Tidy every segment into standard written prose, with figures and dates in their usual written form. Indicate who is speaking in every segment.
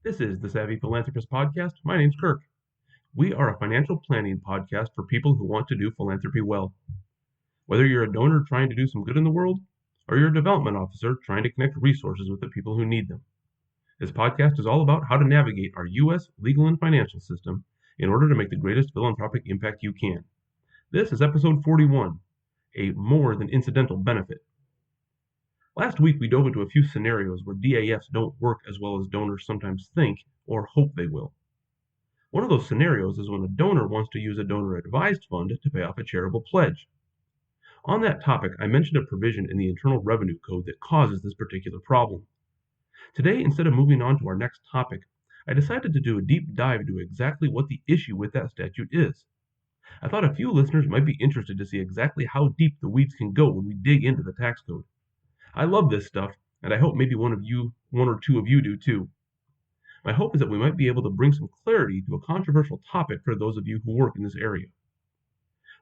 Speaker 1: This is the Savvy Philanthropist Podcast. My name's Kirk. We are a financial planning podcast for people who want to do philanthropy well. Whether you're a donor trying to do some good in the world, or you're a development officer trying to connect resources with the people who need them. This podcast is all about how to navigate our U.S. legal and financial system in order to make the greatest philanthropic impact you can. This is episode 41, a more than incidental benefit. Last week, we dove into a few scenarios where DAFs don't work as well as donors sometimes think or hope they will. One of those scenarios is when a donor wants to use a donor-advised fund to pay off a charitable pledge. On that topic, I mentioned a provision in the Internal Revenue Code that causes this particular problem. Today, instead of moving on to our next topic, I decided to do a deep dive into exactly what the issue with that statute is. I thought a few listeners might be interested to see exactly how deep the weeds can go when we dig into the tax code. I love this stuff, and I hope maybe one or two of you do too. My hope is that we might be able to bring some clarity to a controversial topic for those of you who work in this area.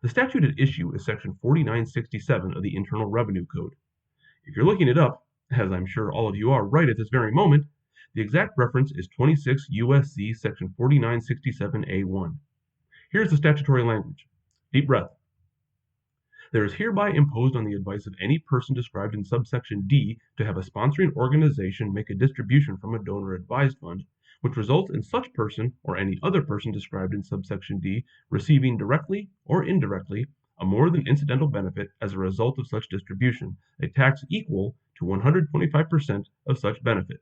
Speaker 1: The statute at issue is Section 4967 of the Internal Revenue Code. If you're looking it up, as I'm sure all of you are right at this very moment, the exact reference is 26 U.S.C. Section 4967A1. Here's the statutory language. Deep breath. There is hereby imposed on the advice of any person described in subsection D to have a sponsoring organization make a distribution from a donor-advised fund, which results in such person or any other person described in subsection D receiving directly or indirectly a more than incidental benefit as a result of such distribution, a tax equal to 125% of such benefit.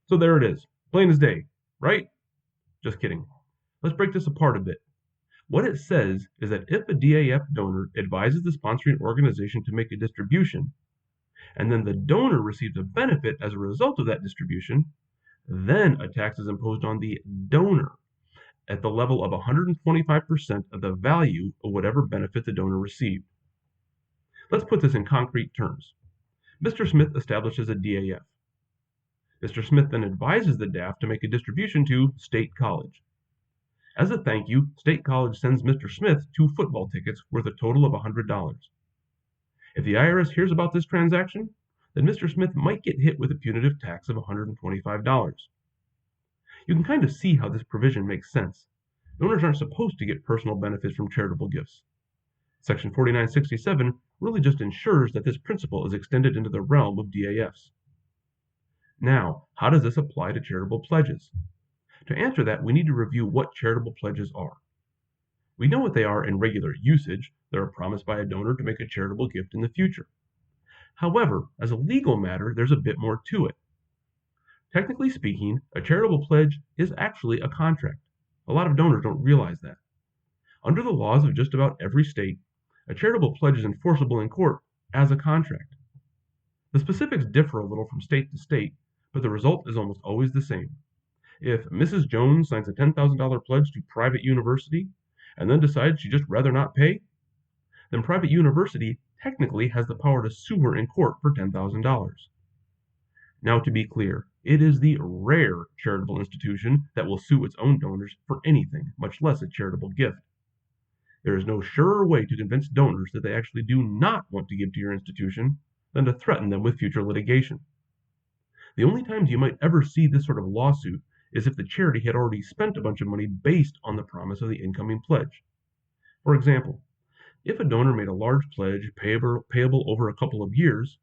Speaker 1: So there it is, plain as day, right? Just kidding. Let's break this apart a bit. What it says is that if a DAF donor advises the sponsoring organization to make a distribution, and then the donor receives a benefit as a result of that distribution, then a tax is imposed on the donor at the level of 125% of the value of whatever benefit the donor received. Let's put this in concrete terms. Mr. Smith establishes a DAF. Mr. Smith then advises the DAF to make a distribution to State College. As a thank you, State College sends Mr. Smith 2 football tickets worth a total of $100. If the IRS hears about this transaction, then Mr. Smith might get hit with a punitive tax of $125. You can kind of see how this provision makes sense. Donors aren't supposed to get personal benefits from charitable gifts. Section 4967 really just ensures that this principle is extended into the realm of DAFs. Now, how does this apply to charitable pledges? To answer that, we need to review what charitable pledges are. We know what they are in regular usage. They're a promise by a donor to make a charitable gift in the future. However, as a legal matter, there's a bit more to it. Technically speaking, a charitable pledge is actually a contract. A lot of donors don't realize that. Under the laws of just about every state, a charitable pledge is enforceable in court as a contract. The specifics differ a little from state to state, but the result is almost always the same. If Mrs. Jones signs a $10,000 pledge to private university and then decides she'd just rather not pay, then private university technically has the power to sue her in court for $10,000. Now, to be clear, it is the rare charitable institution that will sue its own donors for anything, much less a charitable gift. There is no surer way to convince donors that they actually do not want to give to your institution than to threaten them with future litigation. The only times you might ever see this sort of lawsuit is if the charity had already spent a bunch of money based on the promise of the incoming pledge. For example, if a donor made a large pledge payable over a couple of years,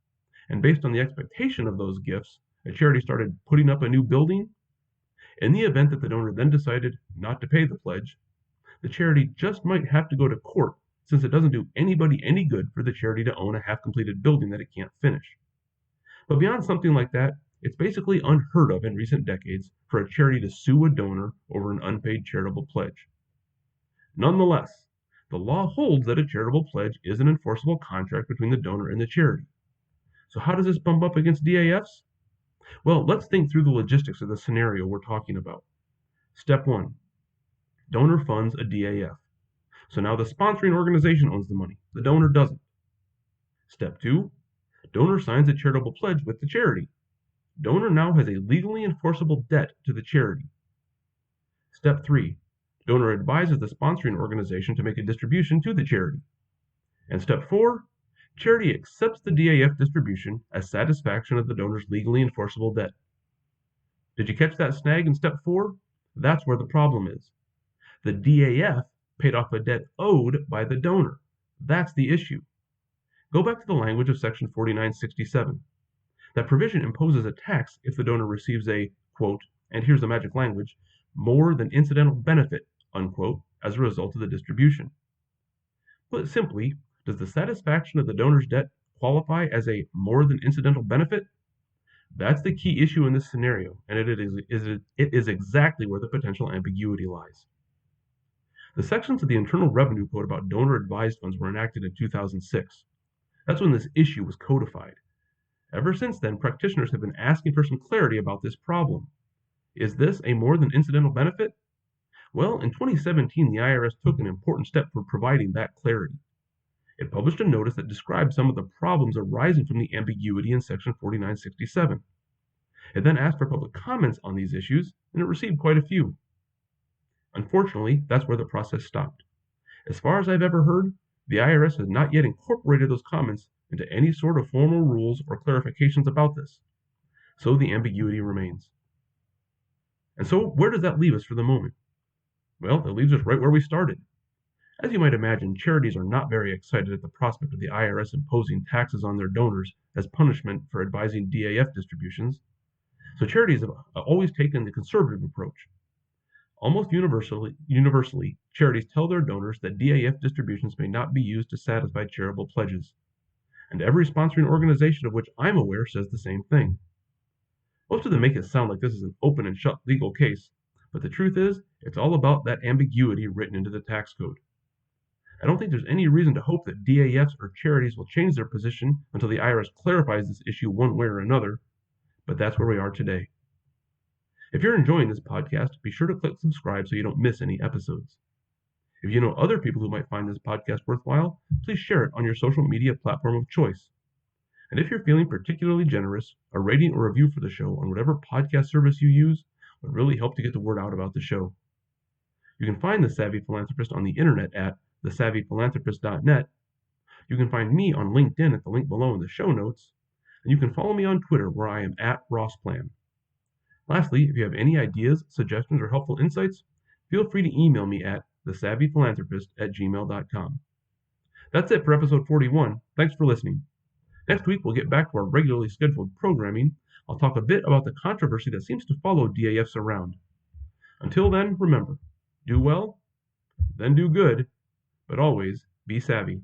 Speaker 1: and based on the expectation of those gifts, a charity started putting up a new building, in the event that the donor then decided not to pay the pledge, the charity just might have to go to court since it doesn't do anybody any good for the charity to own a half-completed building that it can't finish. But beyond something like that, it's basically unheard of in recent decades for a charity to sue a donor over an unpaid charitable pledge. Nonetheless, the law holds that a charitable pledge is an enforceable contract between the donor and the charity. So how does this bump up against DAFs? Well, let's think through the logistics of the scenario we're talking about. Step 1. Donor funds a DAF. So now the sponsoring organization owns the money. The donor doesn't. Step 2. Donor signs a charitable pledge with the charity. Donor now has a legally enforceable debt to the charity. Step 3. Donor advises the sponsoring organization to make a distribution to the charity. And step 4. Charity accepts the DAF distribution as satisfaction of the donor's legally enforceable debt. Did you catch that snag in step 4? That's where the problem is. The DAF paid off a debt owed by the donor. That's the issue. Go back to the language of section 4967. That provision imposes a tax if the donor receives a, quote, and here's the magic language, more than incidental benefit, unquote, as a result of the distribution. Put simply, does the satisfaction of the donor's debt qualify as a more than incidental benefit? That's the key issue in this scenario, and it is exactly where the potential ambiguity lies. The sections of the Internal Revenue Code about donor-advised funds were enacted in 2006. That's when this issue was codified. Ever since then, practitioners have been asking for some clarity about this problem. Is this a more than incidental benefit? Well, in 2017, the IRS took an important step for providing that clarity. It published a notice that described some of the problems arising from the ambiguity in Section 4967. It then asked for public comments on these issues, and it received quite a few. Unfortunately, that's where the process stopped. As far as I've ever heard, the IRS has not yet incorporated those comments into any sort of formal rules or clarifications about this. So the ambiguity remains. And so where does that leave us for the moment? Well, that leaves us right where we started. As you might imagine, charities are not very excited at the prospect of the IRS imposing taxes on their donors as punishment for advising DAF distributions. So charities have always taken the conservative approach. Almost universally, charities tell their donors that DAF distributions may not be used to satisfy charitable pledges. And every sponsoring organization of which I'm aware says the same thing. Most of them make it sound like this is an open and shut legal case, but the truth is, it's all about that ambiguity written into the tax code. I don't think there's any reason to hope that DAFs or charities will change their position until the IRS clarifies this issue one way or another, but that's where we are today. If you're enjoying this podcast, be sure to click subscribe so you don't miss any episodes. If you know other people who might find this podcast worthwhile, please share it on your social media platform of choice. And if you're feeling particularly generous, a rating or review for the show on whatever podcast service you use would really help to get the word out about the show. You can find The Savvy Philanthropist on the internet at thesavvyphilanthropist.net. You can find me on LinkedIn at the link below in the show notes. And you can follow me on Twitter where I am at RossPlan. Lastly, if you have any ideas, suggestions, or helpful insights, feel free to email me at thesavvyphilanthropist@gmail.com. That's it for episode 41. Thanks for listening. Next week, we'll get back to our regularly scheduled programming. I'll talk a bit about the controversy that seems to follow DAFs around. Until then, remember, do well, then do good, but always be savvy.